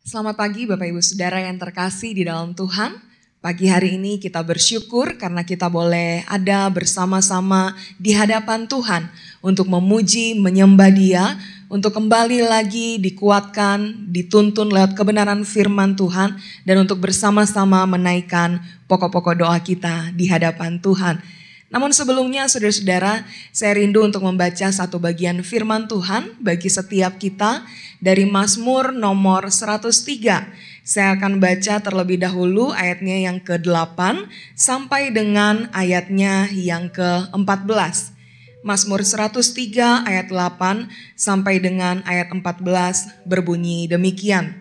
Selamat pagi Bapak Ibu Saudara yang terkasih di dalam Tuhan. Pagi hari ini kita bersyukur karena kita boleh ada bersama-sama di hadapan Tuhan untuk memuji, menyembah Dia, untuk kembali lagi dikuatkan, dituntun lewat kebenaran firman Tuhan, dan untuk bersama-sama menaikkan pokok-pokok doa kita di hadapan Tuhan. Namun sebelumnya saudara-saudara, saya rindu untuk membaca satu bagian firman Tuhan bagi setiap kita dari Mazmur nomor 103. Saya akan baca terlebih dahulu ayatnya yang ke-8 sampai dengan ayatnya yang ke-14. Mazmur 103 ayat 8 sampai dengan ayat 14 berbunyi demikian.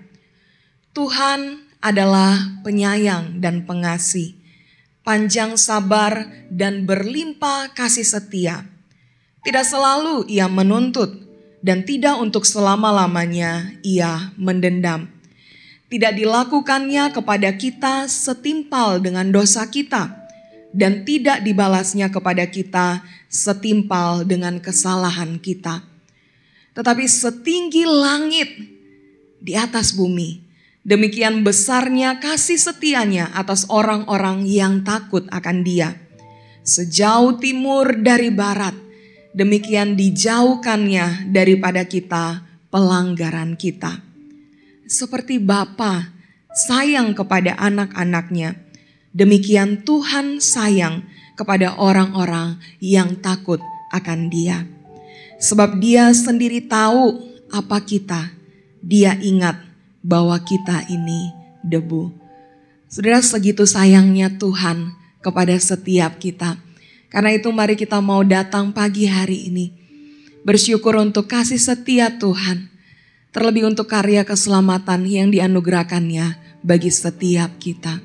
Tuhan adalah penyayang dan pengasih, panjang sabar dan berlimpah kasih setia. Tidak selalu Ia menuntut dan tidak untuk selama-lamanya Ia mendendam. Tidak dilakukannya kepada kita setimpal dengan dosa kita, dan tidak dibalasnya kepada kita setimpal dengan kesalahan kita. Tetapi setinggi langit di atas bumi, demikian besarnya kasih setianya atas orang-orang yang takut akan Dia. Sejauh timur dari barat, demikian dijauhkannya daripada kita pelanggaran kita. Seperti Bapa sayang kepada anak-anaknya, demikian Tuhan sayang kepada orang-orang yang takut akan Dia. Sebab Dia sendiri tahu apa kita, Dia ingat bahwa kita ini debu. Saudara, segitu sayangnya Tuhan kepada setiap kita. Karena itu mari kita mau datang pagi hari ini bersyukur untuk kasih setia Tuhan, terlebih untuk karya keselamatan yang dianugerahkannya bagi setiap kita.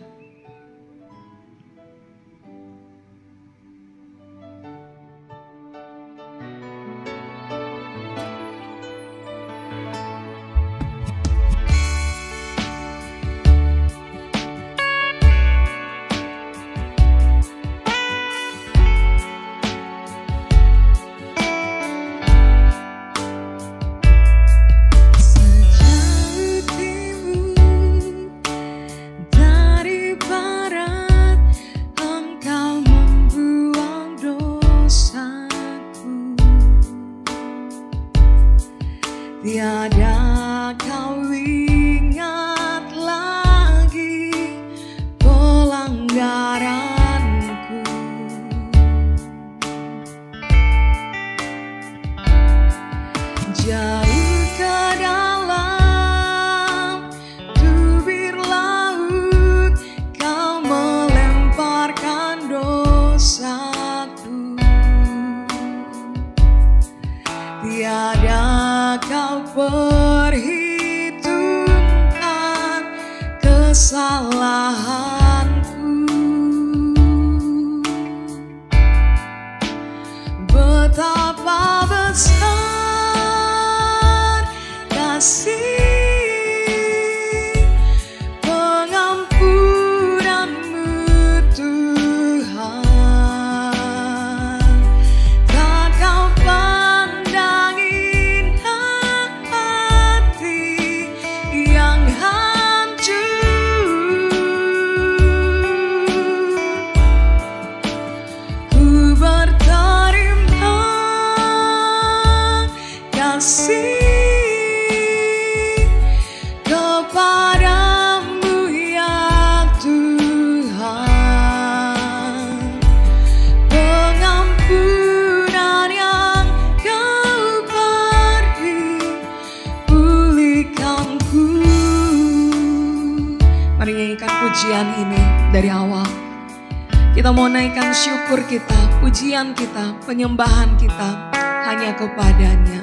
Tiada kau ingat lagi pelanggaranku. Jauh ke dalam tubir laut kau melemparkan dosaku. Tiada kau perhitungkan kesalahanku. Betapa besar kasih pengampunanmu Tuhan. Tak kau pandangin hati yang hancur. Ku berterima kasih kepadamu ya Tuhan. Pengampunan yang kau beri pulihkanku. Mari nyanyikan pujian ini dari awal. Kita mau naikkan syukur kita, pujian kita, penyembahan kita hanya kepadanya.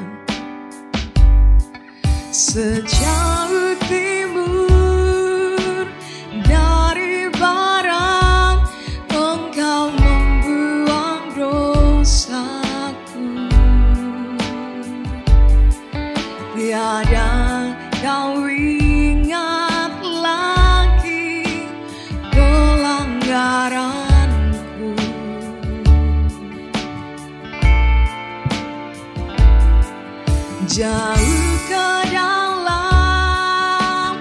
Sejauh timur dari barat Engkau membuang dosaku. Tiada kau ingat lagi pelanggaranku. Jauh ke dalam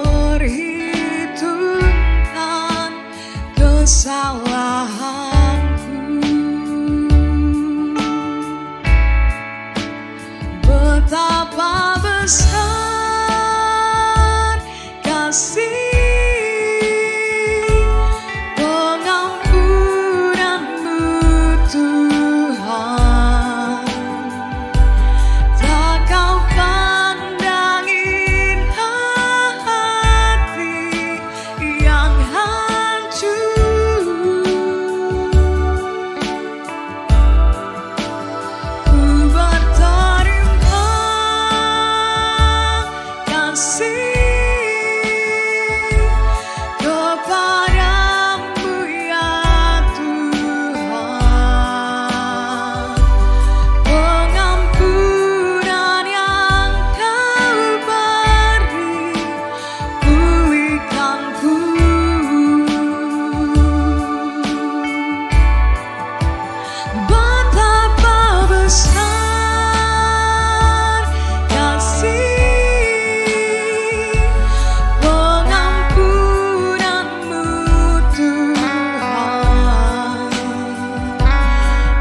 perhitungkan kesalahanku. Betapa besar kasih pengampunanmu Tuhan. Tak kau pandangin hati yang hancur. Ku berterima kasih kepadamu ya Tuhan. Pengampunan yang kau beri pulihkanku. Betapa besar kasih pengampunanmu Tuhan.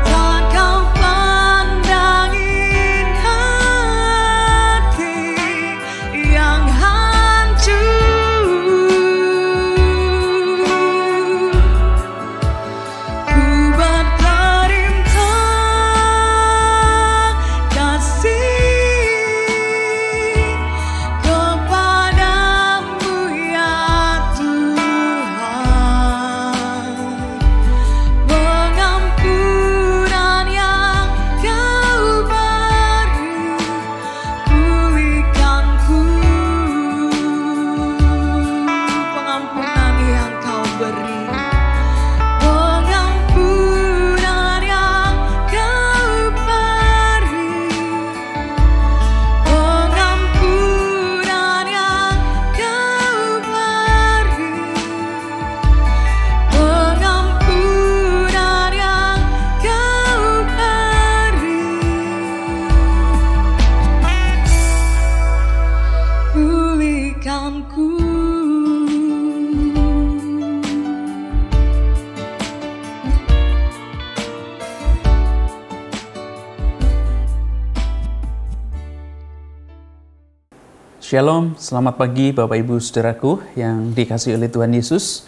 Tak kau pandangin hati yang hancur. Ku berterima kasih kepadamu ya Tuhan. Pengampunan yang kau beri pulihkanku. Pengampunan yang kau beri, pengampunan yang kau beri, pengampunan yang kau beri, pengampunan yang kau beri, pulihkanku. Shalom, selamat pagi Bapak Ibu Saudaraku yang dikasihi oleh Tuhan Yesus.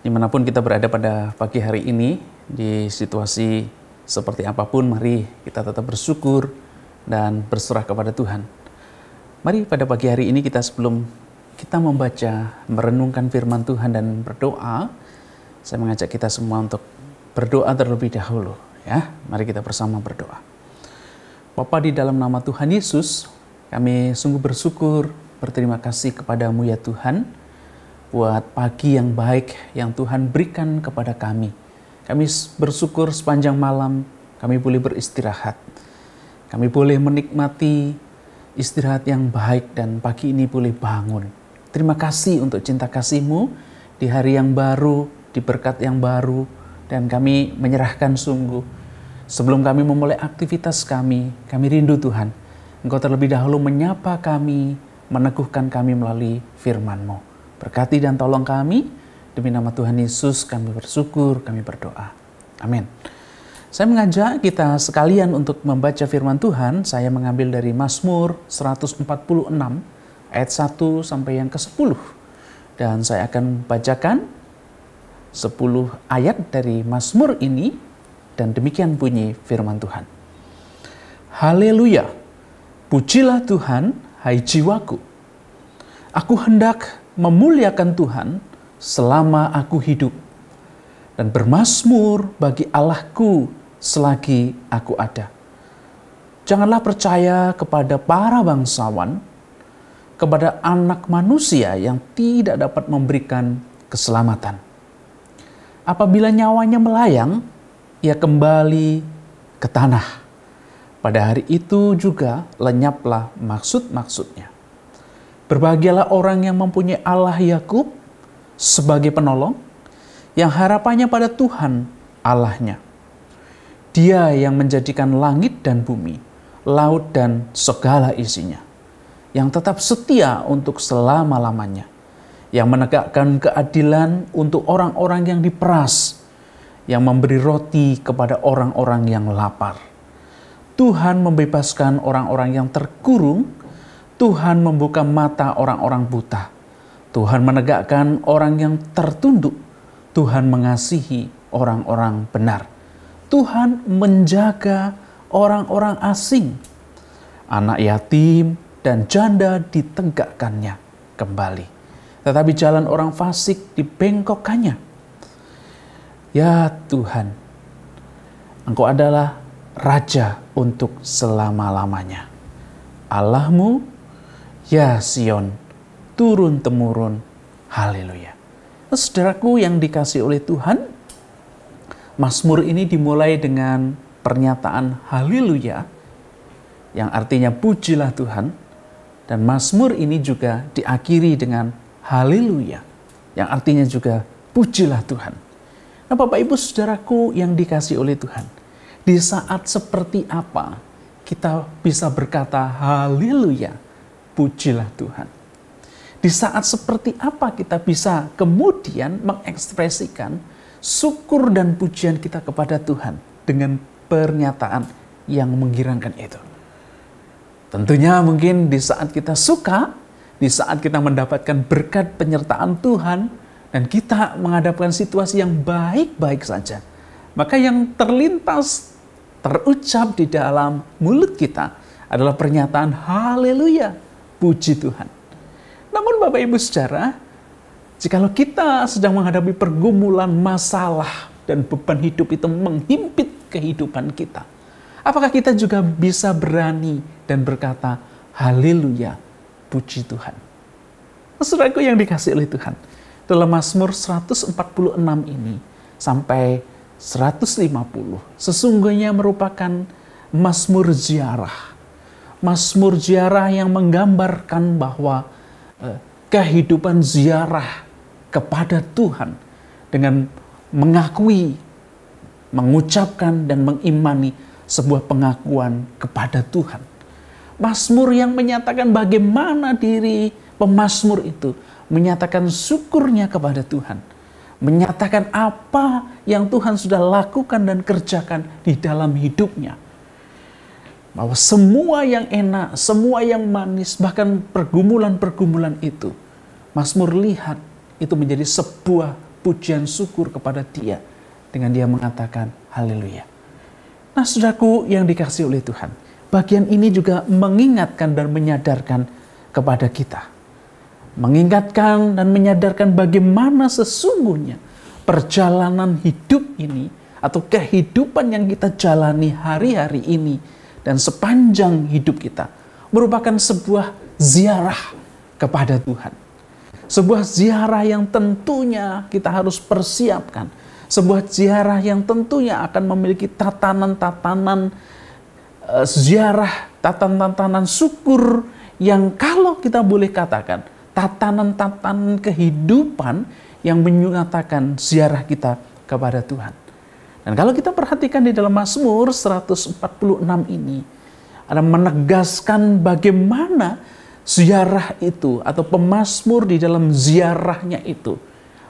Dimanapun kita berada pada pagi hari ini, di situasi seperti apapun, mari kita tetap bersyukur dan berserah kepada Tuhan. Mari pada pagi hari ini sebelum kita membaca, merenungkan firman Tuhan dan berdoa, saya mengajak kita semua untuk berdoa terlebih dahulu. Ya, mari kita bersama berdoa. Bapa, di dalam nama Tuhan Yesus, kami sungguh bersyukur, berterima kasih kepadamu ya Tuhan, buat pagi yang baik yang Tuhan berikan kepada kami. Kami bersyukur sepanjang malam kami boleh beristirahat. Kami boleh menikmati istirahat yang baik dan pagi ini boleh bangun. Terima kasih untuk cinta kasih-Mu di hari yang baru, di berkat yang baru, dan kami menyerahkan sungguh. Sebelum kami memulai aktivitas kami rindu Tuhan, Engkau terlebih dahulu menyapa kami, meneguhkan kami melalui firman-Mu. Berkati dan tolong kami, demi nama Tuhan Yesus kami bersyukur, kami berdoa. Amin. Saya mengajak kita sekalian untuk membaca firman Tuhan. Saya mengambil dari Mazmur 146 ayat 1 sampai yang ke-10. Dan saya akan bacakan 10 ayat dari Mazmur ini, dan demikian bunyi firman Tuhan. Haleluya! Pujilah Tuhan, hai jiwaku. Aku hendak memuliakan Tuhan selama aku hidup, dan bermazmur bagi Allahku selagi aku ada. Janganlah percaya kepada para bangsawan, kepada anak manusia yang tidak dapat memberikan keselamatan. Apabila nyawanya melayang, ia kembali ke tanah. Pada hari itu juga lenyaplah maksud-maksudnya. Berbahagialah orang yang mempunyai Allah Yakub sebagai penolong, yang harapannya pada Tuhan Allahnya. Dia yang menjadikan langit dan bumi, laut dan segala isinya, yang tetap setia untuk selama-lamanya, yang menegakkan keadilan untuk orang-orang yang diperas, yang memberi roti kepada orang-orang yang lapar. Tuhan membebaskan orang-orang yang terkurung, Tuhan membuka mata orang-orang buta. Tuhan menegakkan orang yang tertunduk, Tuhan mengasihi orang-orang benar. Tuhan menjaga orang-orang asing, anak yatim dan janda ditegakkannya kembali. Tetapi jalan orang fasik dibengkokkannya. Ya Tuhan, Engkau adalah Raja untuk selama-lamanya. Allahmu, ya Sion, turun-temurun. Haleluya. Saudaraku yang dikasihi oleh Tuhan, Mazmur ini dimulai dengan pernyataan haleluya, yang artinya pujilah Tuhan. Dan Mazmur ini juga diakhiri dengan haleluya, yang artinya juga pujilah Tuhan. Nah, Bapak Ibu Saudaraku yang dikasihi oleh Tuhan, di saat seperti apa kita bisa berkata haleluya, pujilah Tuhan? Di saat seperti apa kita bisa kemudian mengekspresikan syukur dan pujian kita kepada Tuhan dengan pernyataan yang menggirangkan itu? Tentunya mungkin di saat kita suka, di saat kita mendapatkan berkat penyertaan Tuhan, dan kita menghadapkan situasi yang baik-baik saja, maka yang terlintas, terucap di dalam mulut kita adalah pernyataan haleluya, puji Tuhan. Namun Bapak Ibu Saudara, jikalau kita sedang menghadapi pergumulan masalah dan beban hidup itu menghimpit kehidupan kita, apakah kita juga bisa berani dan berkata haleluya, puji Tuhan? Saudaraku yang dikasihi oleh Tuhan, dalam Mazmur 146 ini sampai 150 sesungguhnya merupakan Mazmur ziarah. Mazmur ziarah yang menggambarkan bahwa kehidupan ziarah kepada Tuhan dengan mengakui, mengucapkan dan mengimani sebuah pengakuan kepada Tuhan. Mazmur yang menyatakan bagaimana diri pemazmur itu menyatakan syukurnya kepada Tuhan, menyatakan apa yang Tuhan sudah lakukan dan kerjakan di dalam hidupnya. Bahwa semua yang enak, semua yang manis, bahkan pergumulan-pergumulan itu, Mazmur lihat itu menjadi sebuah pujian syukur kepada Dia dengan dia mengatakan haleluya. Nah, saudaraku yang dikasihi oleh Tuhan, bagian ini juga mengingatkan dan menyadarkan kepada kita. Mengingatkan dan menyadarkan bagaimana sesungguhnya perjalanan hidup ini atau kehidupan yang kita jalani hari-hari ini dan sepanjang hidup kita merupakan sebuah ziarah kepada Tuhan. Sebuah ziarah yang tentunya kita harus persiapkan. Sebuah ziarah yang tentunya akan memiliki tatanan-tatanan ziarah, tatanan-tatanan syukur yang kalau kita boleh katakan tatanan-tatanan kehidupan yang menyatakan ziarah kita kepada Tuhan. Dan kalau kita perhatikan di dalam Mazmur 146 ini, ada menegaskan bagaimana ziarah itu atau pemazmur di dalam ziarahnya itu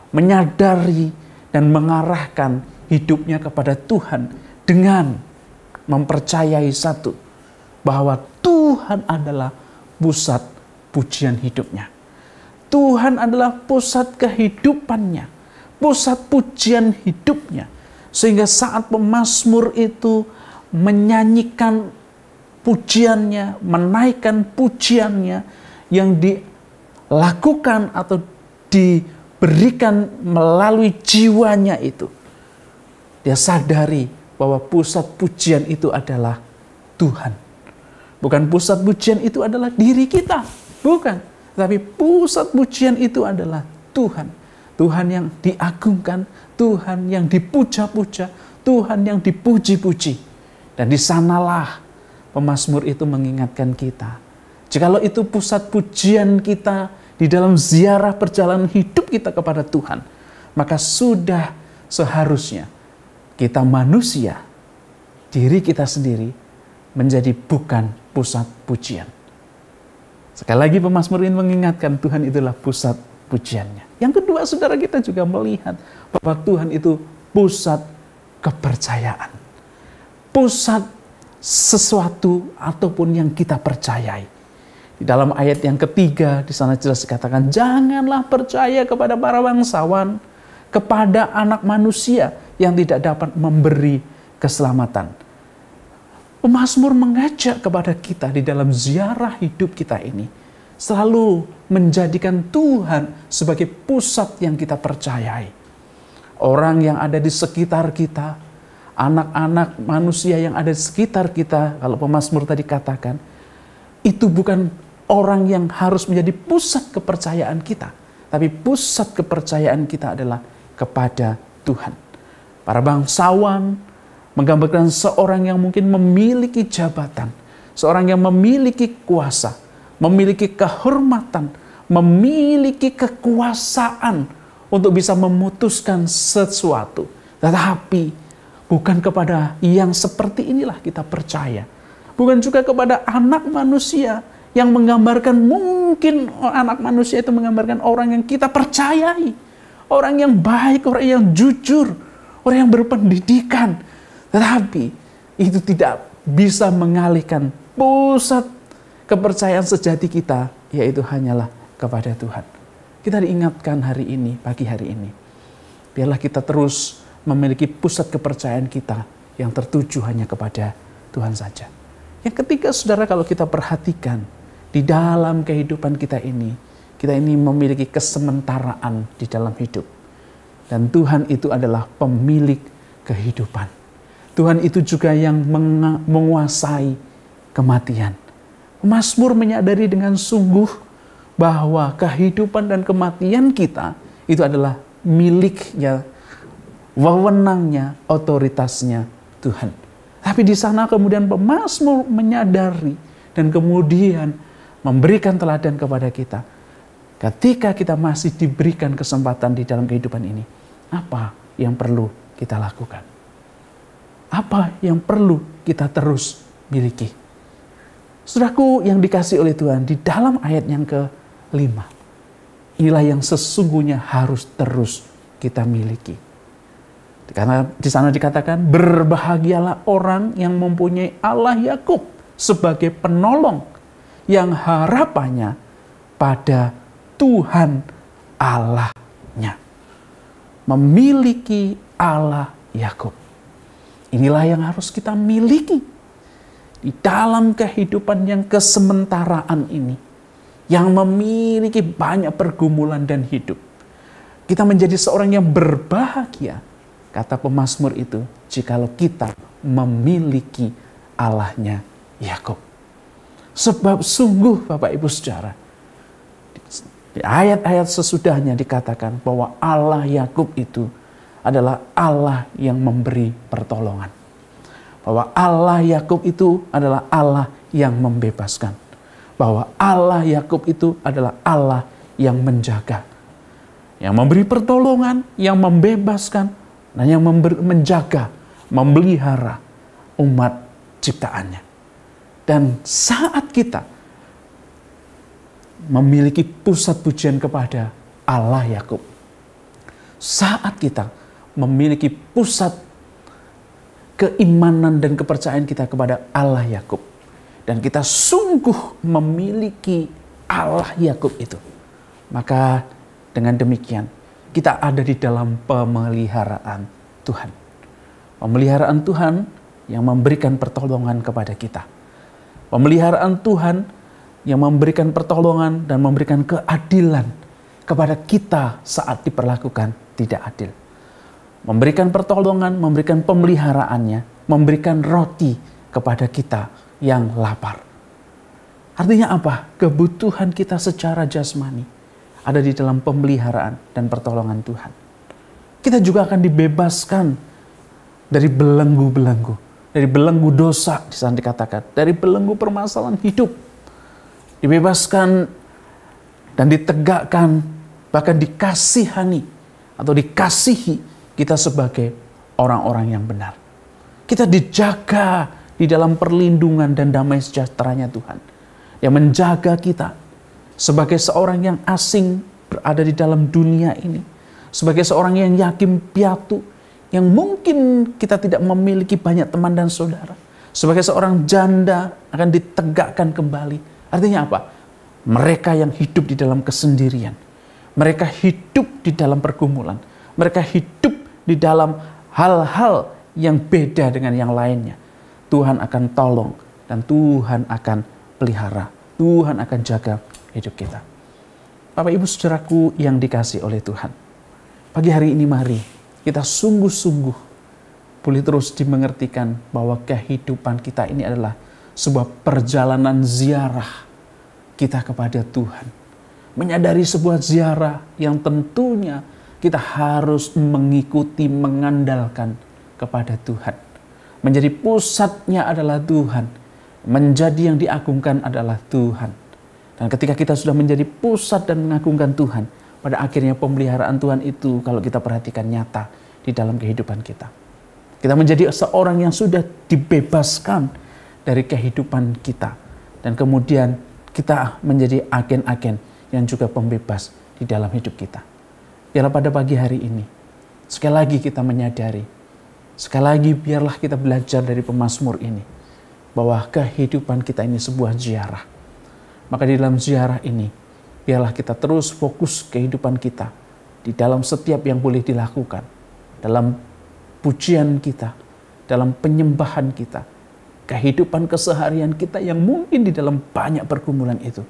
menyadari dan mengarahkan hidupnya kepada Tuhan dengan mempercayai satu, bahwa Tuhan adalah pusat pujian hidupnya. Tuhan adalah pusat kehidupannya, pusat pujian hidupnya. Sehingga saat pemazmur itu menyanyikan pujiannya, menaikkan pujiannya yang dilakukan atau diberikan melalui jiwanya itu, dia sadari bahwa pusat pujian itu adalah Tuhan. Bukan pusat pujian itu adalah diri kita, bukan. Tapi pusat pujian itu adalah Tuhan. Tuhan yang diagungkan, Tuhan yang dipuja-puja, Tuhan yang dipuji-puji. Dan di sanalah pemazmur itu mengingatkan kita, jikalau itu pusat pujian kita di dalam ziarah perjalanan hidup kita kepada Tuhan, maka sudah seharusnya kita manusia, diri kita sendiri menjadi bukan pusat pujian. Sekali lagi pemazmur ini mengingatkan Tuhan itulah pusat pujiannya. Yang kedua, saudara, kita juga melihat bahwa Tuhan itu pusat kepercayaan. Pusat sesuatu ataupun yang kita percayai. Di dalam ayat yang ketiga, di sana jelas dikatakan, janganlah percaya kepada para bangsawan, kepada anak manusia yang tidak dapat memberi keselamatan. Pemazmur mengajak kepada kita di dalam ziarah hidup kita ini, selalu menjadikan Tuhan sebagai pusat yang kita percayai. Orang yang ada di sekitar kita, anak-anak manusia yang ada di sekitar kita, kalau pemazmur tadi katakan, itu bukan orang yang harus menjadi pusat kepercayaan kita. Tapi pusat kepercayaan kita adalah kepada Tuhan. Para bangsawan menggambarkan seorang yang mungkin memiliki jabatan, seorang yang memiliki kuasa, memiliki kehormatan, memiliki kekuasaan untuk bisa memutuskan sesuatu. Tetapi bukan kepada yang seperti inilah kita percaya. Bukan juga kepada anak manusia yang menggambarkan, mungkin anak manusia itu menggambarkan orang yang kita percayai. Orang yang baik, orang yang jujur, orang yang berpendidikan. Tetapi itu tidak bisa mengalihkan pusat kepercayaan sejati kita, yaitu hanyalah kepada Tuhan. Kita diingatkan hari ini, pagi hari ini. Biarlah kita terus memiliki pusat kepercayaan kita yang tertuju hanya kepada Tuhan saja. Yang ketiga, saudara, kalau kita perhatikan di dalam kehidupan kita ini memiliki kesementaraan di dalam hidup. Dan Tuhan itu adalah pemilik kehidupan. Tuhan itu juga yang menguasai kematian. Mazmur menyadari dengan sungguh bahwa kehidupan dan kematian kita itu adalah miliknya, wewenangnya, otoritasnya Tuhan. Tapi di sana kemudian pemazmur menyadari dan kemudian memberikan teladan kepada kita. Ketika kita masih diberikan kesempatan di dalam kehidupan ini, apa yang perlu kita lakukan? Apa yang perlu kita terus miliki? Saudaraku yang dikasihi oleh Tuhan, di dalam ayat yang ke-5, inilah yang sesungguhnya harus terus kita miliki. Karena di sana dikatakan, berbahagialah orang yang mempunyai Allah Yakub sebagai penolong, yang harapannya pada Tuhan Allahnya. Memiliki Allah Yakub. Inilah yang harus kita miliki di dalam kehidupan yang kesementaraan ini, yang memiliki banyak pergumulan dan hidup. Kita menjadi seorang yang berbahagia, kata pemazmur itu, jikalau kita memiliki Allahnya Yakub. Sebab sungguh Bapak Ibu Saudara, di ayat-ayat sesudahnya dikatakan bahwa Allah Yakub itu adalah Allah yang memberi pertolongan. Bahwa Allah Yakub itu adalah Allah yang membebaskan. Bahwa Allah Yakub itu adalah Allah yang menjaga. Yang memberi pertolongan, yang membebaskan, dan yang menjaga, memelihara umat ciptaannya. Dan saat kita memiliki pusat pujian kepada Allah Yakub, saat kita memiliki pusat keimanan dan kepercayaan kita kepada Allah Yakub, dan kita sungguh memiliki Allah Yakub itu, maka dengan demikian kita ada di dalam pemeliharaan Tuhan. Pemeliharaan Tuhan yang memberikan pertolongan kepada kita. Pemeliharaan Tuhan yang memberikan pertolongan dan memberikan keadilan kepada kita saat diperlakukan tidak adil. Memberikan pertolongan, memberikan pemeliharaannya, memberikan roti kepada kita yang lapar. Artinya apa? Kebutuhan kita secara jasmani ada di dalam pemeliharaan dan pertolongan Tuhan. Kita juga akan dibebaskan dari belenggu-belenggu, dari belenggu dosa, di sana dikatakan, dari belenggu permasalahan hidup. Dibebaskan dan ditegakkan, bahkan dikasihani atau dikasihi kita sebagai orang-orang yang benar. Kita dijaga di dalam perlindungan dan damai sejahteranya Tuhan, yang menjaga kita sebagai seorang yang asing berada di dalam dunia ini, sebagai seorang yang yatim piatu, yang mungkin kita tidak memiliki banyak teman dan saudara, sebagai seorang janda akan ditegakkan kembali. Artinya apa? Mereka yang hidup di dalam kesendirian, mereka hidup di dalam pergumulan, mereka hidup di dalam hal-hal yang beda dengan yang lainnya, Tuhan akan tolong dan Tuhan akan pelihara, Tuhan akan jaga hidup kita. Bapak Ibu saudaraku yang dikasihi oleh Tuhan, pagi hari ini mari kita sungguh-sungguh boleh terus dimengertikan bahwa kehidupan kita ini adalah sebuah perjalanan ziarah kita kepada Tuhan. Menyadari sebuah ziarah yang tentunya kita harus mengikuti, mengandalkan kepada Tuhan. Menjadi pusatnya adalah Tuhan. Menjadi yang diagungkan adalah Tuhan. Dan ketika kita sudah menjadi pusat dan mengagungkan Tuhan, pada akhirnya pemeliharaan Tuhan itu kalau kita perhatikan nyata di dalam kehidupan kita. Kita menjadi seorang yang sudah dibebaskan dari kehidupan kita. Dan kemudian kita menjadi agen-agen yang juga pembebas di dalam hidup kita. Biarlah pada pagi hari ini, sekali lagi kita menyadari, sekali lagi biarlah kita belajar dari pemazmur ini, bahwa kehidupan kita ini sebuah ziarah. Maka di dalam ziarah ini, biarlah kita terus fokus kehidupan kita di dalam setiap yang boleh dilakukan, dalam pujian kita, dalam penyembahan kita, kehidupan keseharian kita yang mungkin di dalam banyak pergumulan itu.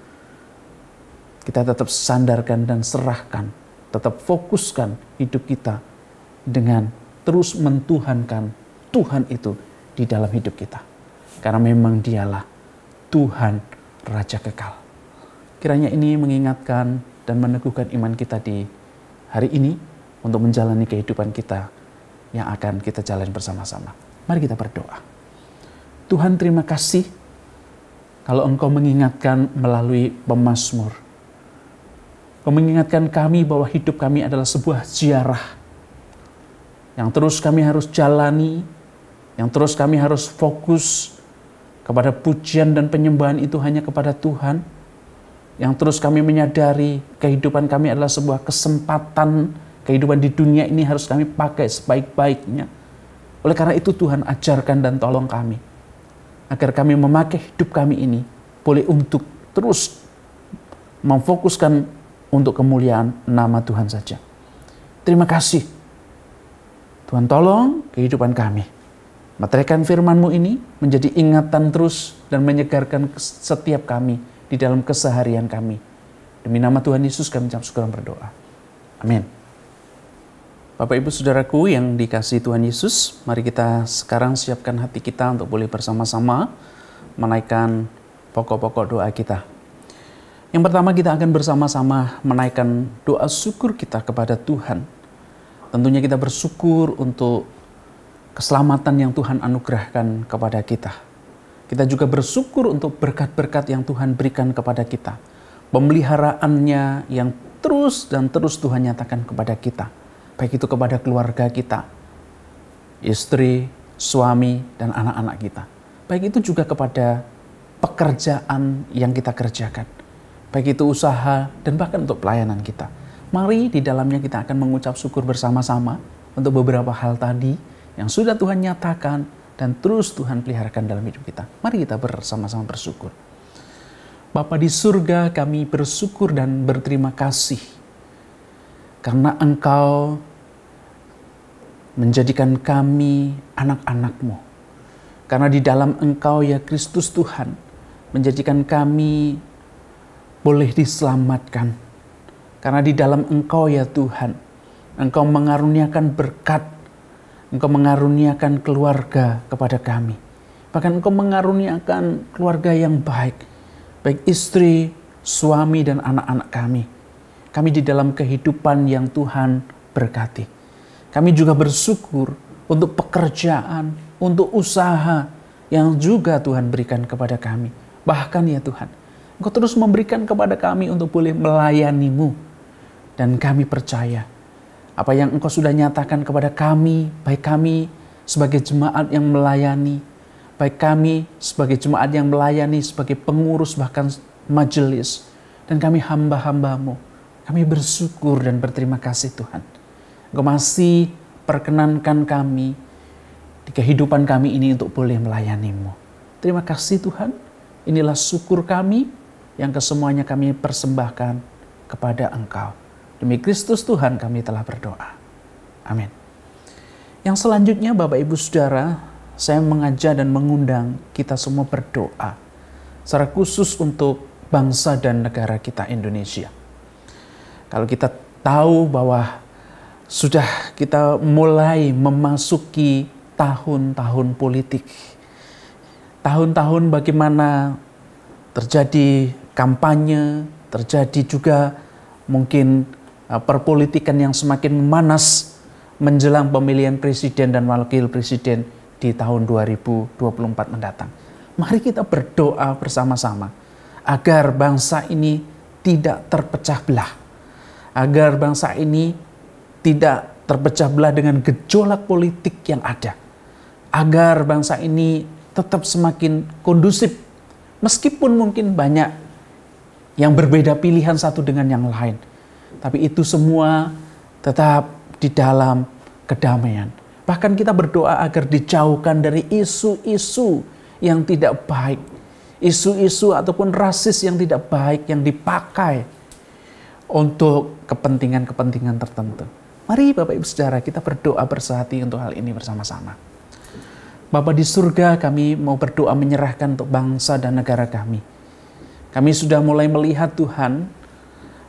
Kita tetap sandarkan dan serahkan, tetap fokuskan hidup kita dengan terus mentuhankan Tuhan itu di dalam hidup kita. Karena memang dialah Tuhan Raja Kekal. Kiranya ini mengingatkan dan meneguhkan iman kita di hari ini untuk menjalani kehidupan kita yang akan kita jalani bersama-sama. Mari kita berdoa. Tuhan, terima kasih kalau Engkau mengingatkan melalui pemazmur. Engkau mengingatkan kami bahwa hidup kami adalah sebuah ziarah yang terus kami harus jalani, yang terus kami harus fokus kepada pujian dan penyembahan itu hanya kepada Tuhan, yang terus kami menyadari kehidupan kami adalah sebuah kesempatan, kehidupan di dunia ini harus kami pakai sebaik-baiknya. Oleh karena itu Tuhan, ajarkan dan tolong kami, agar kami memakai hidup kami ini boleh untuk terus memfokuskan untuk kemuliaan nama Tuhan saja. Terima kasih. Tuhan, tolong kehidupan kami. Meteraikan firman-Mu ini menjadi ingatan terus dan menyegarkan setiap kami di dalam keseharian kami. Demi nama Tuhan Yesus kami ucap syukur dan berdoa. Amin. Bapak Ibu Saudaraku yang dikasihi Tuhan Yesus, mari kita sekarang siapkan hati kita untuk boleh bersama-sama menaikkan pokok-pokok doa kita. Yang pertama, kita akan bersama-sama menaikkan doa syukur kita kepada Tuhan. Tentunya kita bersyukur untuk keselamatan yang Tuhan anugerahkan kepada kita. Kita juga bersyukur untuk berkat-berkat yang Tuhan berikan kepada kita. Pemeliharaannya yang terus dan terus Tuhan nyatakan kepada kita. Baik itu kepada keluarga kita, istri, suami, dan anak-anak kita. Baik itu juga kepada pekerjaan yang kita kerjakan. Baik itu usaha dan bahkan untuk pelayanan kita. Mari di dalamnya kita akan mengucap syukur bersama-sama untuk beberapa hal tadi yang sudah Tuhan nyatakan dan terus Tuhan peliharakan dalam hidup kita. Mari kita bersama-sama bersyukur. Bapa di surga, kami bersyukur dan berterima kasih karena Engkau menjadikan kami anak-anak-Mu. Karena di dalam Engkau ya Kristus Tuhan menjadikan kami boleh diselamatkan. Karena di dalam Engkau ya Tuhan, Engkau mengaruniakan berkat, Engkau mengaruniakan keluarga kepada kami. Bahkan Engkau mengaruniakan keluarga yang baik, baik istri, suami, dan anak-anak kami. Kami di dalam kehidupan yang Tuhan berkati. Kami juga bersyukur untuk pekerjaan, untuk usaha yang juga Tuhan berikan kepada kami. Bahkan ya Tuhan, Engkau terus memberikan kepada kami untuk boleh melayani-Mu. Dan kami percaya apa yang Engkau sudah nyatakan kepada kami, baik kami sebagai jemaat yang melayani, baik kami sebagai jemaat yang melayani, sebagai pengurus bahkan majelis, dan kami hamba-hamba-Mu, Kami bersyukur dan berterima kasih Tuhan. Engkau masih perkenankan kami di kehidupan kami ini untuk boleh melayani-Mu. Terima kasih Tuhan. Inilah syukur kami yang kesemuanya kami persembahkan kepada Engkau. Demi Kristus Tuhan kami telah berdoa. Amin. Yang selanjutnya Bapak Ibu Saudara, saya mengajak dan mengundang kita semua berdoa secara khusus untuk bangsa dan negara kita Indonesia. Kalau kita tahu bahwa sudah kita mulai memasuki tahun-tahun politik, tahun-tahun bagaimana terjadi kampanye, terjadi juga mungkin perpolitikan yang semakin memanas menjelang pemilihan presiden dan wakil presiden di tahun 2024 mendatang. Mari kita berdoa bersama-sama agar bangsa ini tidak terpecah belah. Agar bangsa ini tidak terpecah belah dengan gejolak politik yang ada. Agar bangsa ini tetap semakin kondusif. Meskipun mungkin banyak yang berbeda pilihan satu dengan yang lain. Tapi itu semua tetap di dalam kedamaian. Bahkan kita berdoa agar dijauhkan dari isu-isu yang tidak baik. Isu-isu ataupun rasis yang tidak baik yang dipakai untuk kepentingan-kepentingan tertentu. Mari Bapak Ibu Saudara kita berdoa bersehati untuk hal ini bersama-sama. Bapa di surga, kami mau berdoa menyerahkan untuk bangsa dan negara kami. Kami sudah mulai melihat Tuhan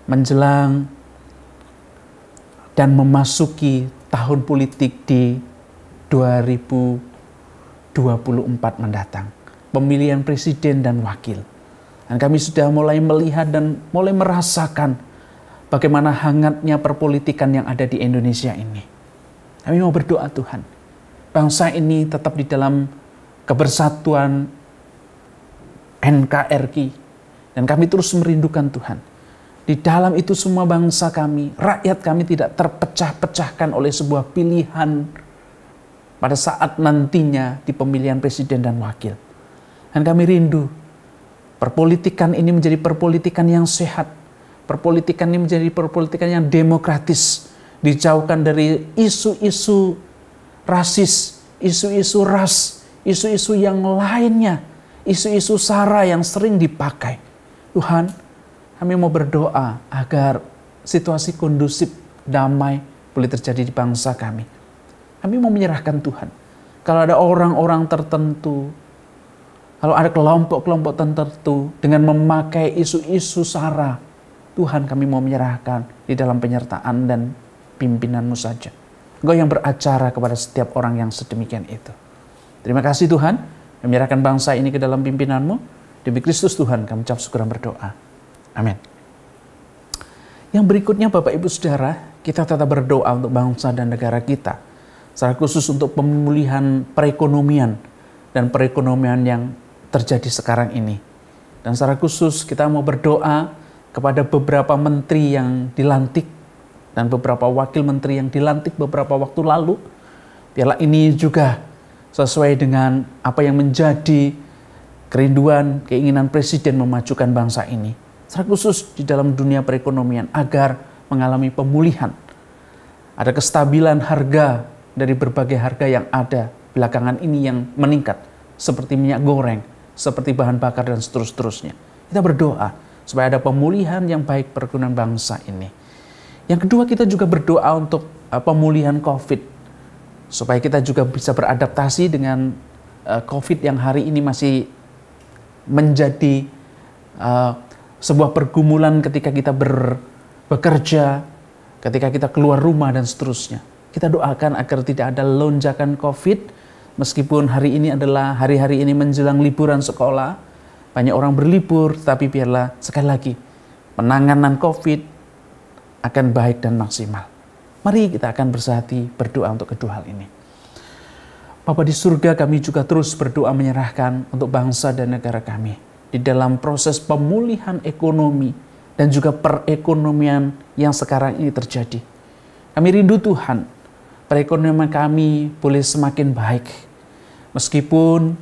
menjelang dan memasuki tahun politik di 2024 mendatang. Pemilihan presiden dan wakil. Dan kami sudah mulai melihat dan mulai merasakan bagaimana hangatnya perpolitikan yang ada di Indonesia ini. Kami mau berdoa Tuhan, bangsa ini tetap di dalam kebersatuan NKRI. Dan kami terus merindukan Tuhan. Di dalam itu semua bangsa kami, rakyat kami tidak terpecah-pecahkan oleh sebuah pilihan pada saat nantinya di pemilihan presiden dan wakil. Dan kami rindu perpolitikan ini menjadi perpolitikan yang sehat. Perpolitikan ini menjadi perpolitikan yang demokratis. Dijauhkan dari isu-isu rasis, isu-isu ras, isu-isu yang lainnya. Isu-isu sara yang sering dipakai. Tuhan, kami mau berdoa agar situasi kondusif, damai boleh terjadi di bangsa kami. Kami mau menyerahkan Tuhan. Kalau ada orang-orang tertentu, kalau ada kelompok-kelompok tertentu dengan memakai isu-isu sara, Tuhan kami mau menyerahkan di dalam penyertaan dan pimpinan-Mu saja. Engkau yang beracara kepada setiap orang yang sedemikian itu. Terima kasih Tuhan, kami menyerahkan bangsa ini ke dalam pimpinan-Mu. Demi Kristus Tuhan kami ucap syukur dan berdoa. Amin. Yang berikutnya Bapak Ibu Saudara, kita tetap berdoa untuk bangsa dan negara kita. Secara khusus untuk pemulihan perekonomian dan perekonomian yang terjadi sekarang ini. Dan secara khusus kita mau berdoa kepada beberapa menteri yang dilantik dan beberapa wakil menteri yang dilantik beberapa waktu lalu. Biarlah ini juga sesuai dengan apa yang menjadi kerinduan, keinginan Presiden memajukan bangsa ini. Secara khusus di dalam dunia perekonomian agar mengalami pemulihan. Ada kestabilan harga dari berbagai harga yang ada belakangan ini yang meningkat. Seperti minyak goreng, seperti bahan bakar dan seterusnya. Kita berdoa supaya ada pemulihan yang baik perekonomian bangsa ini. Yang kedua kita juga berdoa untuk pemulihan COVID. Supaya kita juga bisa beradaptasi dengan COVID yang hari ini masih menjadi sebuah pergumulan ketika kita bekerja, ketika kita keluar rumah dan seterusnya. Kita doakan agar tidak ada lonjakan COVID, meskipun hari ini adalah hari-hari ini menjelang liburan sekolah, banyak orang berlibur, tapi biarlah sekali lagi penanganan COVID akan baik dan maksimal. Mari kita akan bersehati berdoa untuk kedua hal ini. Bapa di surga, kami juga terus berdoa menyerahkan untuk bangsa dan negara kami di dalam proses pemulihan ekonomi dan juga perekonomian yang sekarang ini terjadi. Kami rindu Tuhan, perekonomian kami boleh semakin baik. Meskipun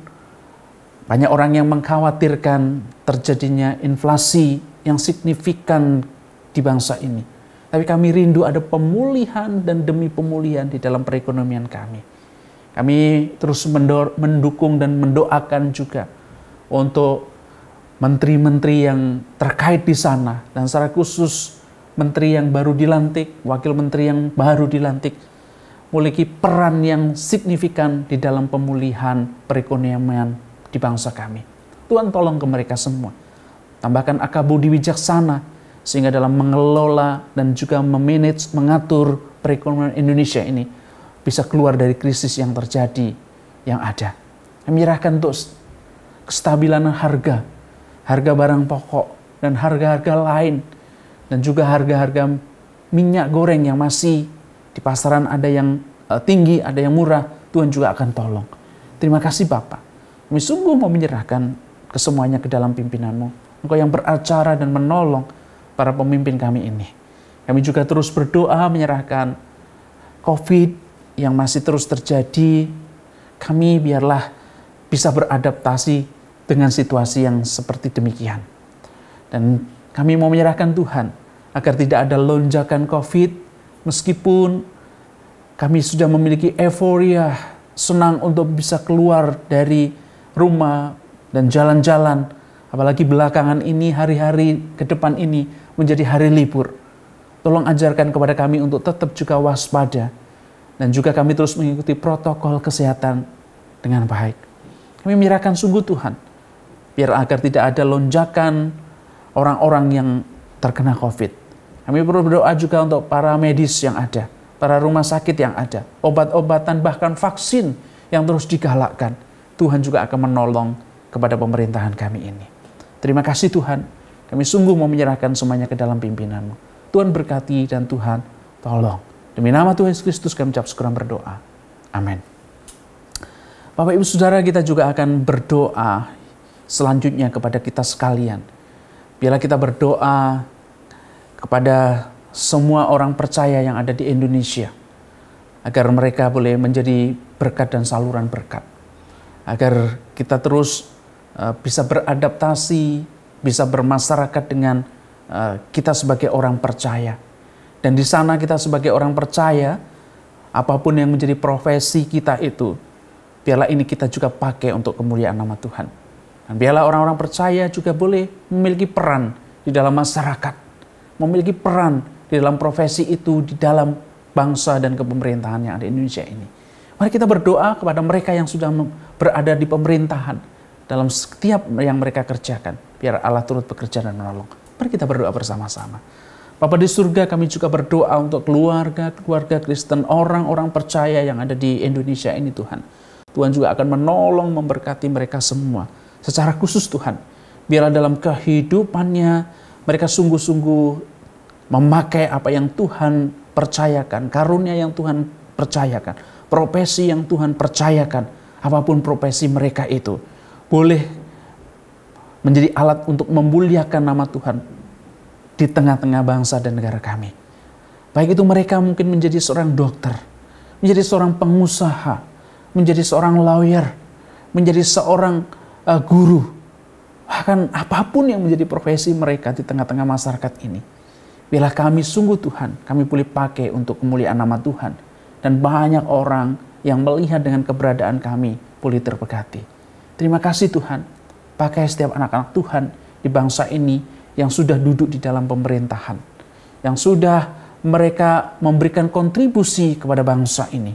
banyak orang yang mengkhawatirkan terjadinya inflasi yang signifikan di bangsa ini. Tapi kami rindu ada pemulihan dan demi pemulihan di dalam perekonomian kami. Kami terus mendukung dan mendoakan juga untuk menteri-menteri yang terkait di sana, dan secara khusus menteri yang baru dilantik, wakil menteri yang baru dilantik, memiliki peran yang signifikan di dalam pemulihan perekonomian di bangsa kami. Tuhan tolong ke mereka semua. Tambahkan akal budi bijaksana, sehingga dalam mengelola dan juga memanage, mengatur perekonomian Indonesia ini bisa keluar dari krisis yang terjadi, yang ada. Kami menyerahkan untuk kestabilan harga barang pokok, dan harga-harga lain, dan juga harga-harga minyak goreng yang masih di pasaran ada yang tinggi, ada yang murah. Tuhan juga akan tolong. Terima kasih Bapak. Kami sungguh mau menyerahkan kesemuanya ke dalam pimpinan-Mu. Engkau yang beracara dan menolong para pemimpin kami ini. Kami juga terus berdoa menyerahkan COVID yang masih terus terjadi. Kami biarlah bisa beradaptasi dengan situasi yang seperti demikian. Dan kami mau menyerahkan Tuhan agar tidak ada lonjakan COVID, meskipun kami sudah memiliki euforia, senang untuk bisa keluar dari rumah dan jalan-jalan. Apalagi belakangan ini, hari-hari ke depan ini menjadi hari libur. Tolong ajarkan kepada kami untuk tetap juga waspada. Dan juga kami terus mengikuti protokol kesehatan dengan baik. Kami menyerahkan sungguh Tuhan, biar agar tidak ada lonjakan orang-orang yang terkena COVID. Kami perlu berdoa juga untuk para medis yang ada, para rumah sakit yang ada, obat-obatan bahkan vaksin yang terus digalakkan. Tuhan juga akan menolong kepada pemerintahan kami ini. Terima kasih Tuhan, kami sungguh mau menyerahkan semuanya ke dalam pimpinan-Mu. Tuhan berkati dan Tuhan tolong. Demi nama Tuhan Yesus Kristus kami ucap syukur dan berdoa. Amin. Bapak Ibu Saudara, kita juga akan berdoa selanjutnya kepada kita sekalian. Biarlah kita berdoa kepada semua orang percaya yang ada di Indonesia, agar mereka boleh menjadi berkat dan saluran berkat. Agar kita terus bisa beradaptasi, bisa bermasyarakat dengan kita sebagai orang percaya. Dan di sana kita sebagai orang percaya, apapun yang menjadi profesi kita itu, biarlah ini kita juga pakai untuk kemuliaan nama Tuhan. Dan biarlah orang-orang percaya juga boleh memiliki peran di dalam masyarakat, memiliki peran di dalam profesi itu, di dalam bangsa dan kepemerintahan yang ada di Indonesia ini. Mari kita berdoa kepada mereka yang sudah berada di pemerintahan dalam setiap yang mereka kerjakan. Biar Allah turut bekerja dan menolong. Mari kita berdoa bersama-sama. Bapa di surga, kami juga berdoa untuk keluarga Kristen, orang-orang percaya yang ada di Indonesia ini Tuhan. Tuhan juga akan menolong, memberkati mereka semua. Secara khusus Tuhan, biarlah dalam kehidupannya mereka sungguh-sungguh memakai apa yang Tuhan percayakan, karunia yang Tuhan percayakan, profesi yang Tuhan percayakan, apapun profesi mereka itu, boleh menjadi alat untuk memuliakan nama Tuhan di tengah-tengah bangsa dan negara kami. Baik itu mereka mungkin menjadi seorang dokter, menjadi seorang pengusaha, menjadi seorang lawyer, menjadi seorang guru, bahkan apapun yang menjadi profesi mereka di tengah-tengah masyarakat ini. Biarlah kami sungguh Tuhan, kami boleh pakai untuk kemuliaan nama Tuhan. Dan banyak orang yang melihat dengan keberadaan kami boleh terberkati. Terima kasih Tuhan, pakai setiap anak-anak Tuhan di bangsa ini yang sudah duduk di dalam pemerintahan, yang sudah mereka memberikan kontribusi kepada bangsa ini.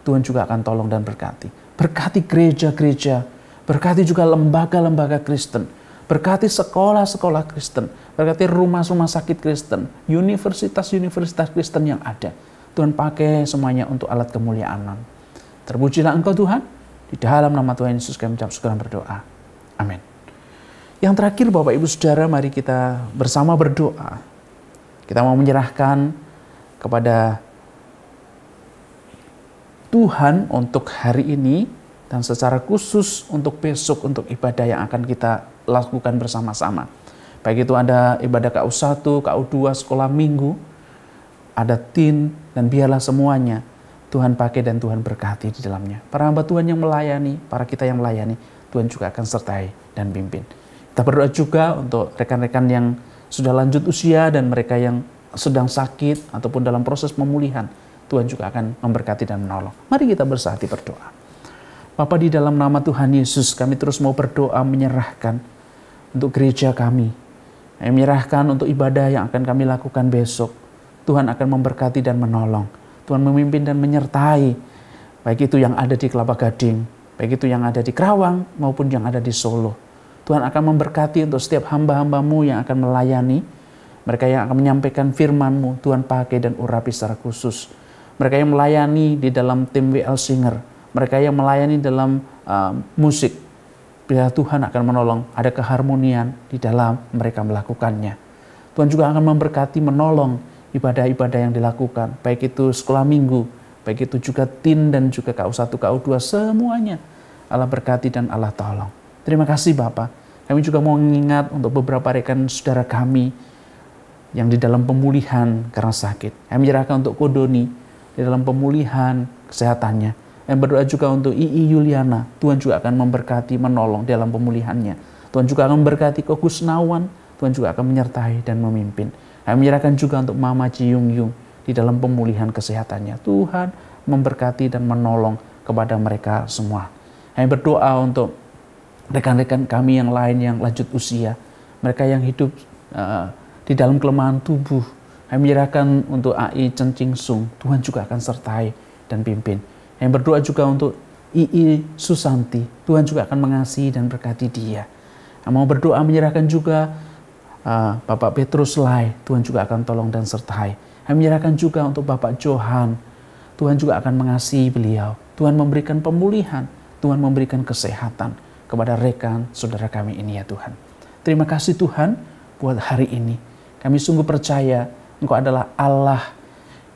Tuhan juga akan tolong dan berkati. Berkati gereja-gereja, berkati juga lembaga-lembaga Kristen, berkati sekolah-sekolah Kristen, berkati rumah-rumah sakit Kristen, universitas-universitas Kristen yang ada. Tuhan pakai semuanya untuk alat kemuliaan. Terpujilah Engkau Tuhan, di dalam nama Tuhan Yesus kami ucap syukur dan berdoa. Amin. Yang terakhir Bapak Ibu Saudara, mari kita bersama berdoa. Kita mau menyerahkan kepada Tuhan untuk hari ini, dan secara khusus untuk besok, untuk ibadah yang akan kita lakukan bersama-sama. Baik itu ada ibadah KU1, KU2, sekolah minggu, ada tin, dan biarlah semuanya Tuhan pakai dan Tuhan berkati di dalamnya. Para hamba Tuhan yang melayani, para kita yang melayani, Tuhan juga akan sertai dan pimpin. Kita berdoa juga untuk rekan-rekan yang sudah lanjut usia dan mereka yang sedang sakit ataupun dalam proses pemulihan, Tuhan juga akan memberkati dan menolong. Mari kita bersatu berdoa. Bapa, di dalam nama Tuhan Yesus, kami terus mau berdoa menyerahkan untuk gereja kami. Menyerahkan untuk ibadah yang akan kami lakukan besok. Tuhan akan memberkati dan menolong. Tuhan memimpin dan menyertai, baik itu yang ada di Kelapa Gading, baik itu yang ada di Kerawang maupun yang ada di Solo. Tuhan akan memberkati untuk setiap hamba-hamba-Mu yang akan melayani. Mereka yang akan menyampaikan firman-Mu, Tuhan pakai dan urapi secara khusus. Mereka yang melayani di dalam tim WL Singer, mereka yang melayani dalam musik, bila Tuhan akan menolong, ada keharmonian di dalam mereka melakukannya. Tuhan juga akan memberkati, menolong ibadah-ibadah yang dilakukan, baik itu sekolah minggu, baik itu juga tin dan juga KU1, KU2, semuanya Allah berkati dan Allah tolong. Terima kasih Bapak. Kami juga mau mengingat untuk beberapa rekan saudara kami yang di dalam pemulihan karena sakit. Kami menyerahkan untuk Kodoni di dalam pemulihan kesehatannya. Yang berdoa juga untuk II Yuliana. Tuhan juga akan memberkati, menolong dalam pemulihannya. Tuhan juga akan memberkati Kogus Nawan. Tuhan juga akan menyertai dan memimpin. Kami menyerahkan juga untuk Mama Ciyung Yung di dalam pemulihan kesehatannya. Tuhan memberkati dan menolong kepada mereka semua. Kami berdoa untuk rekan-rekan kami yang lain yang lanjut usia. Mereka yang hidup di dalam kelemahan tubuh. Kami menyerahkan untuk AI Cencing Sung. Tuhan juga akan sertai dan pimpin. Yang berdoa juga untuk II Susanti. Tuhan juga akan mengasihi dan berkati dia. Yang mau berdoa menyerahkan juga Bapak Petrus Lai. Tuhan juga akan tolong dan sertai. Kami menyerahkan juga untuk Bapak Johan. Tuhan juga akan mengasihi beliau. Tuhan memberikan pemulihan. Tuhan memberikan kesehatan kepada rekan saudara kami ini ya Tuhan. Terima kasih Tuhan buat hari ini. Kami sungguh percaya Engkau adalah Allah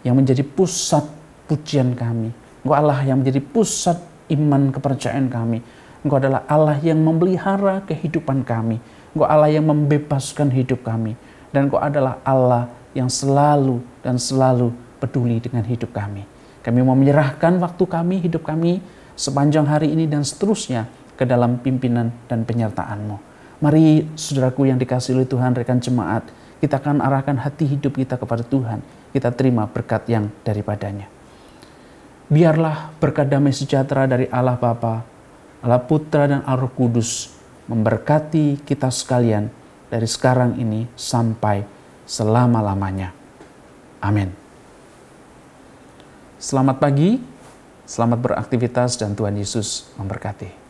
yang menjadi pusat pujian kami. Engkau Allah yang menjadi pusat iman kepercayaan kami. Engkau adalah Allah yang memelihara kehidupan kami. Engkau Allah yang membebaskan hidup kami. Dan Engkau adalah Allah yang selalu dan selalu peduli dengan hidup kami. Kami mau menyerahkan waktu kami, hidup kami sepanjang hari ini dan seterusnya ke dalam pimpinan dan penyertaan-Mu. Mari saudaraku yang dikasihi oleh Tuhan, rekan jemaat, kita akan arahkan hati hidup kita kepada Tuhan. Kita terima berkat yang daripadanya. Biarlah berkat damai sejahtera dari Allah Bapa, Allah Putra dan Allah Roh Kudus memberkati kita sekalian dari sekarang ini sampai selama-lamanya. Amin. Selamat pagi, selamat beraktivitas dan Tuhan Yesus memberkati.